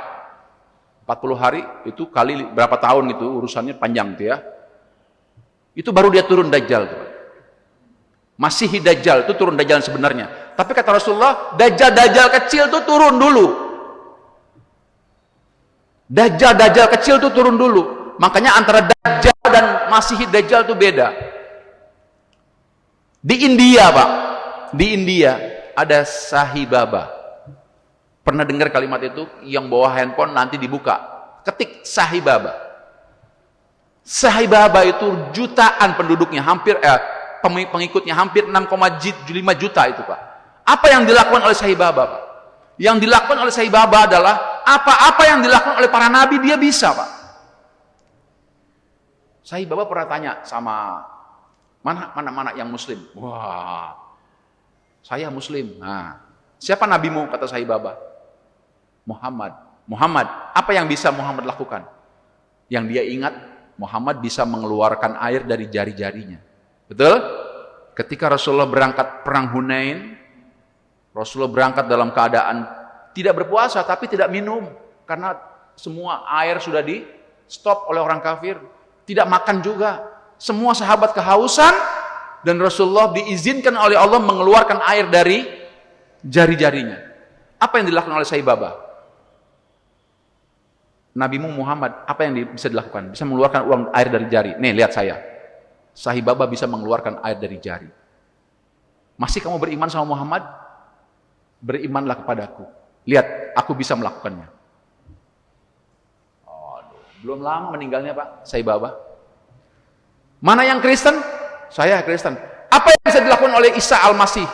40 hari itu kali berapa tahun itu urusannya panjang tuh ya. Itu baru dia turun dajjal tuh, Pak. Masihi dajjal itu turun dajjal sebenarnya. Tapi kata Rasulullah, dajjal kecil itu turun dulu. Dajjal kecil itu turun dulu. Makanya antara dajjal dan masihi dajjal itu beda. Di India, Pak, di India ada Sai Baba. Pernah dengar kalimat itu? Yang bawa handphone nanti dibuka, ketik Sai Baba. Sai Baba itu jutaan penduduknya, hampir pengikutnya hampir 6,5 juta itu, Pak. Apa yang dilakukan oleh Sai Baba, Pak? Yang dilakukan oleh Sai Baba adalah apa-apa yang dilakukan oleh para nabi dia bisa, Pak. Sai Baba pernah tanya sama mana yang muslim? Wah, saya muslim. Nah, siapa nabimu? Kata Sai Baba. Muhammad. Apa yang bisa Muhammad lakukan? Yang dia ingat, Muhammad bisa mengeluarkan air dari jari-jarinya. Betul? Ketika Rasulullah berangkat perang Hunain, Rasulullah berangkat dalam keadaan tidak berpuasa tapi tidak minum, karena semua air sudah di stop oleh orang kafir. Tidak makan juga. Semua sahabat kehausan, dan Rasulullah diizinkan oleh Allah mengeluarkan air dari jari-jarinya. Apa yang dilakukan oleh Sai Baba? Nabimu Muhammad, apa yang bisa dilakukan? Bisa mengeluarkan uang air dari jari. Nih, lihat saya. Sai Baba bisa mengeluarkan air dari jari. Masih kamu beriman sama Muhammad? Berimanlah kepadaku. Lihat, aku bisa melakukannya. Aduh, belum lama meninggalnya, Pak, Sai Baba. Mana yang Kristen? Saya Kristen. Apa yang bisa dilakukan oleh Isa Al-Masih?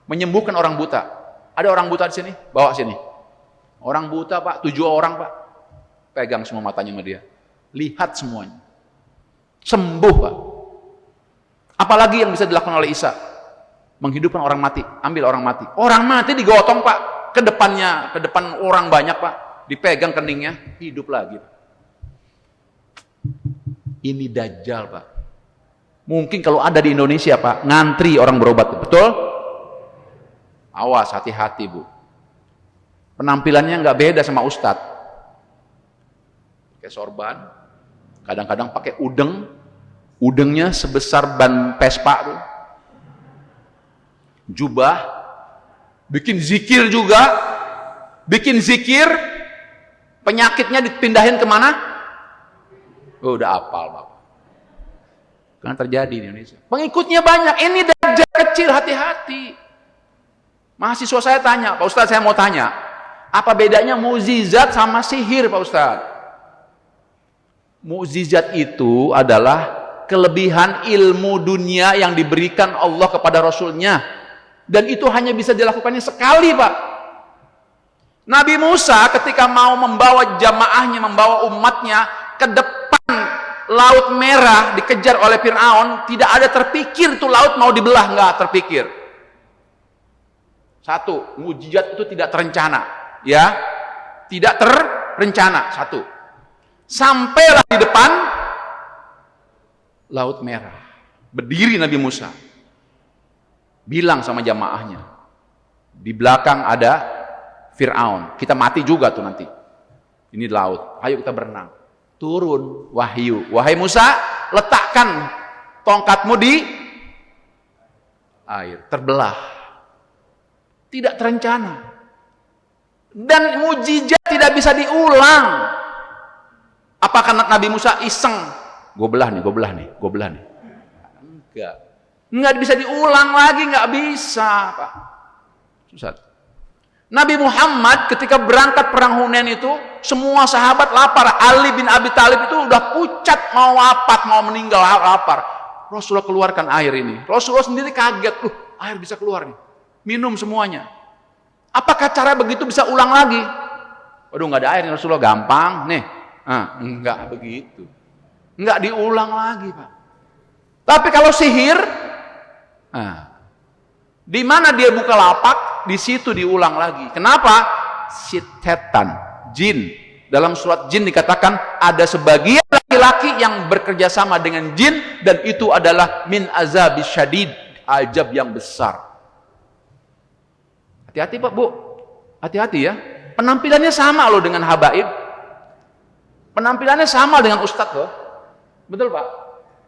Menyembuhkan orang buta. Ada orang buta di sini? Bawa sini. Orang buta Pak, 7 orang Pak. Pegang semua matanya sama dia. Lihat semuanya. Sembuh Pak. Apalagi yang bisa dilakukan oleh Isa? Menghidupkan orang mati, ambil orang mati. Orang mati digotong Pak, ke depan orang banyak Pak. Dipegang keningnya, hidup lagi Pak. Ini Dajjal Pak. Mungkin kalau ada di Indonesia Pak, ngantri orang berobat, betul? Awas, hati-hati Bu. Penampilannya nggak beda sama Ustadz. Pakai sorban, kadang-kadang pakai udengnya sebesar ban Vespa tuh. Jubah, bikin zikir juga, penyakitnya dipindahin kemana? Oh, udah apal Bapak. Karena terjadi di Indonesia. Pengikutnya banyak. Ini Dajjal kecil, hati-hati. Mahasiswa saya tanya, Pak Ustadz saya mau tanya, apa bedanya mukjizat sama sihir Pak Ustadz? Mukjizat itu adalah kelebihan ilmu dunia yang diberikan Allah kepada Rasulnya. Dan itu hanya bisa dilakukannya sekali Pak. Nabi Musa ketika mau membawa jamaahnya, membawa umatnya ke depan Laut Merah dikejar oleh Fir'aun, tidak ada terpikir tuh laut mau dibelah, nggak terpikir. Satu, mukjizat itu tidak terencana, ya, tidak terencana. Satu, sampailah di depan Laut Merah, berdiri Nabi Musa, bilang sama jamaahnya, di belakang ada Fir'aun, kita mati juga tuh nanti. Ini laut, ayo kita berenang. Turun wahyu, wahai Musa, letakkan tongkatmu di air, terbelah. Tidak terencana. Dan mukjizat tidak bisa diulang. Apakah Nabi Musa iseng? Gue belah nih. Enggak bisa diulang lagi, enggak bisa, Pak. Susah. Nabi Muhammad ketika berangkat perang Hunain itu, semua sahabat lapar. Ali bin Abi Thalib itu udah pucat, mau wafat, mau meninggal, lapar. Rasulullah keluarkan air ini. Rasulullah sendiri kaget, air bisa keluar nih. Minum semuanya. Apakah cara begitu bisa ulang lagi? Waduh, nggak ada air nih Rasulullah, gampang nih. Enggak begitu. Enggak diulang lagi, Pak. Tapi kalau sihir, di mana dia buka lapak, di situ diulang lagi. Kenapa? Setan, jin. Dalam surat jin dikatakan ada sebagian laki-laki yang bekerja sama dengan jin, dan itu adalah min azabis syadid, azab yang besar. Hati-hati Pak, Bu. Hati-hati ya. Penampilannya sama loh dengan habaib. Penampilannya sama dengan ustadz loh. Betul Pak?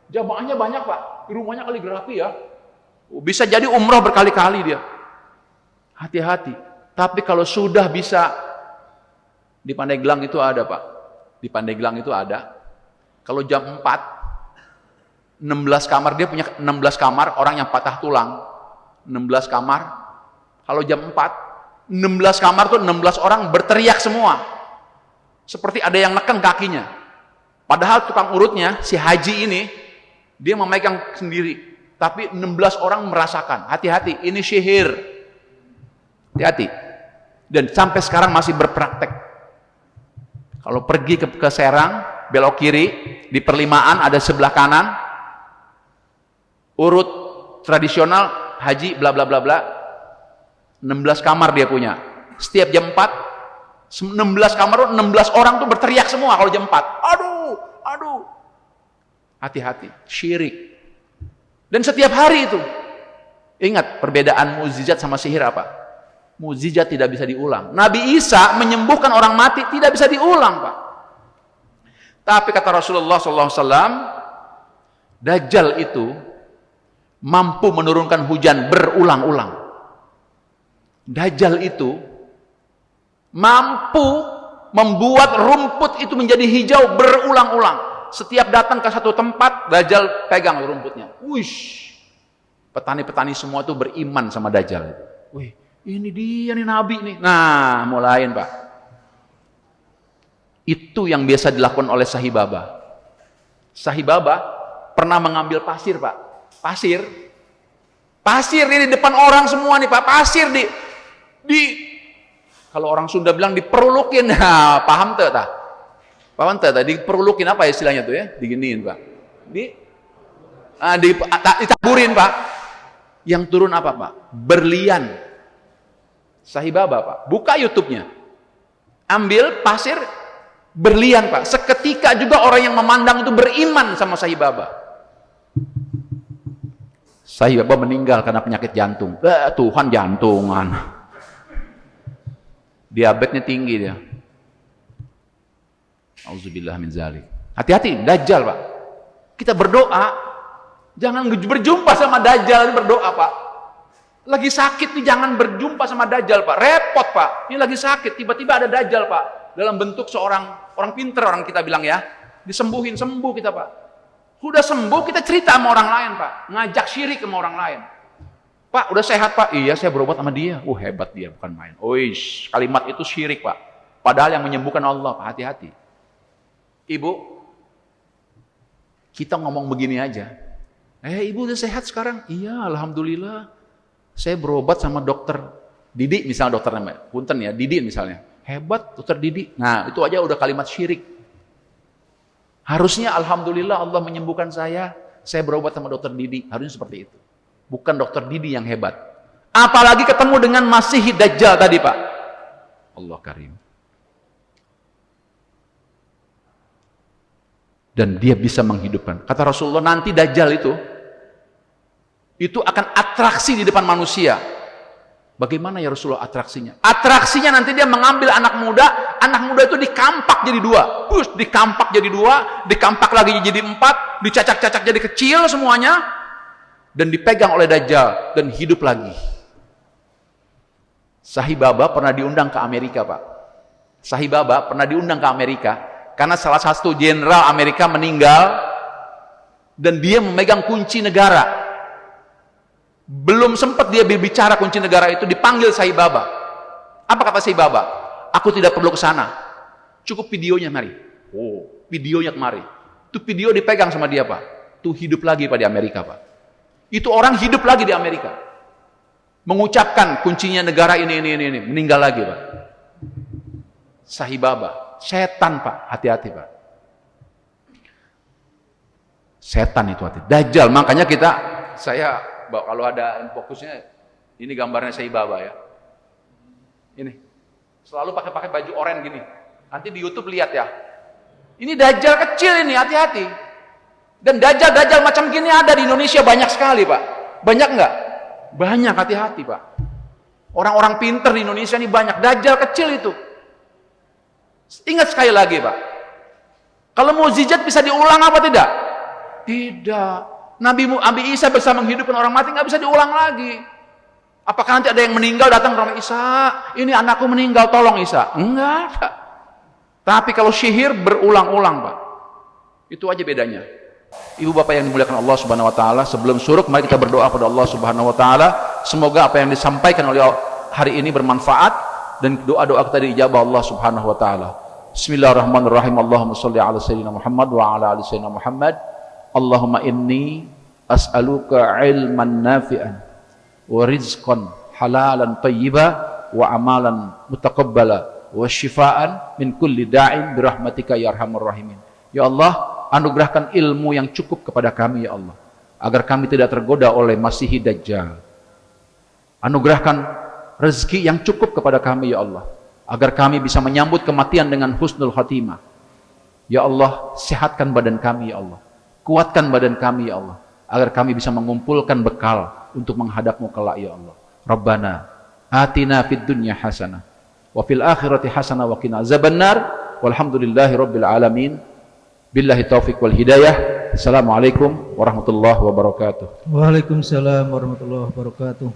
Jamaahnya banyak Pak. Rumahnya kaligrafi ya. Bisa jadi umroh berkali-kali dia. Hati-hati. Tapi kalau sudah bisa, di Pandeglang itu ada Pak. Di Pandeglang itu ada. Kalau jam 4, 16 kamar, dia punya 16 kamar, orang yang patah tulang. 16 kamar. Kalau jam 4, 16 kamar tuh 16 orang berteriak semua. Seperti ada yang neken kakinya. Padahal tukang urutnya, si haji ini, dia memegang sendiri. Tapi 16 orang merasakan. Hati-hati, ini sihir. Hati-hati. Dan sampai sekarang masih berpraktek. Kalau pergi ke Serang, belok kiri, di perlimaan ada sebelah kanan, urut tradisional, haji, bla bla bla bla. 16 kamar dia punya. Setiap jam 4, 16 kamar, 16 orang tuh berteriak semua kalau jam 4. Aduh. Hati-hati, syirik. Dan setiap hari itu, ingat perbedaan mukjizat sama sihir apa? Mukjizat tidak bisa diulang. Nabi Isa menyembuhkan orang mati tidak bisa diulang, Pak. Tapi kata Rasulullah SAW, Dajjal itu mampu menurunkan hujan berulang-ulang. Dajjal itu mampu membuat rumput itu menjadi hijau berulang-ulang. Setiap datang ke satu tempat, Dajjal pegang rumputnya. Wish, petani-petani semua tuh beriman sama Dajjal. Wih, ini dia nih Nabi nih. Nah, mulain Pak. Itu yang biasa dilakukan oleh Sahibaba. Sahibaba pernah mengambil pasir Pak. Pasir ini di depan orang semua nih Pak. Pasir Kalau orang Sunda bilang diperlukin, nah, paham tuh tak? Paham tuh? Diperlukin apa istilahnya tuh ya? Diginiin Pak. Ditaburin Pak. Yang turun apa Pak? Berlian. Sahibaba Pak. Buka YouTube-nya. Ambil pasir berlian Pak. Seketika juga orang yang memandang itu beriman sama Sahibaba. Sahibaba meninggal karena penyakit jantung. Tuhan jantungan. Diabetesnya tinggi dia. Auzubillah min zalik. Hati-hati, Dajjal Pak. Kita berdoa, jangan berjumpa sama Dajjal, berdoa Pak. Lagi sakit nih, jangan berjumpa sama Dajjal Pak. Repot Pak. Ini lagi sakit, tiba-tiba ada Dajjal Pak. Dalam bentuk seorang orang pinter, orang kita bilang ya. Disembuhin, sembuh kita Pak. Udah sembuh, kita cerita sama orang lain Pak. Ngajak syirik sama orang lain. Pak, udah sehat Pak? Iya, saya berobat sama dia. Hebat dia, bukan main. Oish, kalimat itu syirik Pak. Padahal yang menyembuhkan Allah Pak, hati-hati. Ibu, kita ngomong begini aja. Ibu udah sehat sekarang? Iya, alhamdulillah. Saya berobat sama dokter Didi, misalnya dokter namanya. Punten ya, Didi misalnya. Hebat dokter Didi. Nah, itu aja udah kalimat syirik. Harusnya alhamdulillah Allah menyembuhkan saya berobat sama dokter Didi. Harusnya seperti itu. Bukan dokter Didi yang hebat. Apalagi ketemu dengan Masih Dajjal tadi Pak. Allah Karim. Dan dia bisa menghidupkan. Kata Rasulullah, nanti Dajjal itu akan atraksi di depan manusia. Bagaimana ya Rasulullah atraksinya? Atraksinya nanti dia mengambil anak muda itu dikampak jadi dua. Dikampak jadi dua, dikampak lagi jadi 4, dicacak-cacak jadi kecil semuanya. Dan dipegang oleh Dajjal dan hidup lagi. Sahibaba pernah diundang ke Amerika Pak. Sahibaba pernah diundang ke Amerika karena salah satu jenderal Amerika meninggal dan dia memegang kunci negara. Belum sempat dia berbicara kunci negara itu, dipanggil Sahibaba. Apa kata Sahibaba? Aku tidak perlu ke sana. Cukup videonya mari. Videonya kemari. Itu video dipegang sama dia Pak. Itu hidup lagi Pak di Amerika Pak. Itu orang hidup lagi di Amerika. Mengucapkan kuncinya negara ini. Meninggal lagi Pak. Sahibaba. Setan Pak. Hati-hati Pak. Setan itu hati. Dajjal. Makanya saya kalau ada fokusnya, ini gambarnya Sahibaba ya. Ini. Selalu pakai baju oranye gini. Nanti di YouTube lihat ya. Ini Dajjal kecil ini, hati-hati. Dan Dajjal macam gini ada di Indonesia banyak sekali Pak. Banyak enggak? Banyak, hati-hati Pak. Orang-orang pinter di Indonesia ini banyak. Dajjal kecil itu. Ingat sekali lagi Pak. Kalau mukjizat bisa diulang apa tidak? Tidak. Nabi Isa bisa menghidupkan orang mati, nggak bisa diulang lagi. Apakah nanti ada yang meninggal datang ke rumah Isa? Ini anakku meninggal, tolong Isa. Enggak Pak. Tapi kalau sihir berulang-ulang Pak. Itu aja bedanya. Ibu bapak yang dimuliakan Allah Subhanahu wa taala, sebelum suruk mari kita berdoa kepada Allah Subhanahu wa taala, semoga apa yang disampaikan oleh hari ini bermanfaat dan doa-doa kita diijabah Allah Subhanahu wa taala. Bismillahirrahmanirrahim. Allahumma shalli ala sayyidina Muhammad wa ala ali sayyidina Muhammad. Allahumma inni as'aluka ilman nafi'an wa rizqan halalan tayyiba wa amalan mutaqabbala wa shifaan min kulli da'in birahmatika ya arhamar rahimin. Ya Allah, anugerahkan ilmu yang cukup kepada kami ya Allah, agar kami tidak tergoda oleh Masih Dajjal. Anugerahkan rezeki yang cukup kepada kami ya Allah, agar kami bisa menyambut kematian dengan husnul khatimah. Ya Allah, sehatkan badan kami ya Allah, kuatkan badan kami ya Allah, agar kami bisa mengumpulkan bekal untuk menghadapmu kelak ya Allah. Rabbana atina fid dunya hasanah wa fil akhirati hasanah wa qina azabannar. Walhamdulillahi rabbil alamin. Billahi taufiq wal hidayah. Assalamualaikum warahmatullahi wabarakatuh. Waalaikumsalam warahmatullahi wabarakatuh.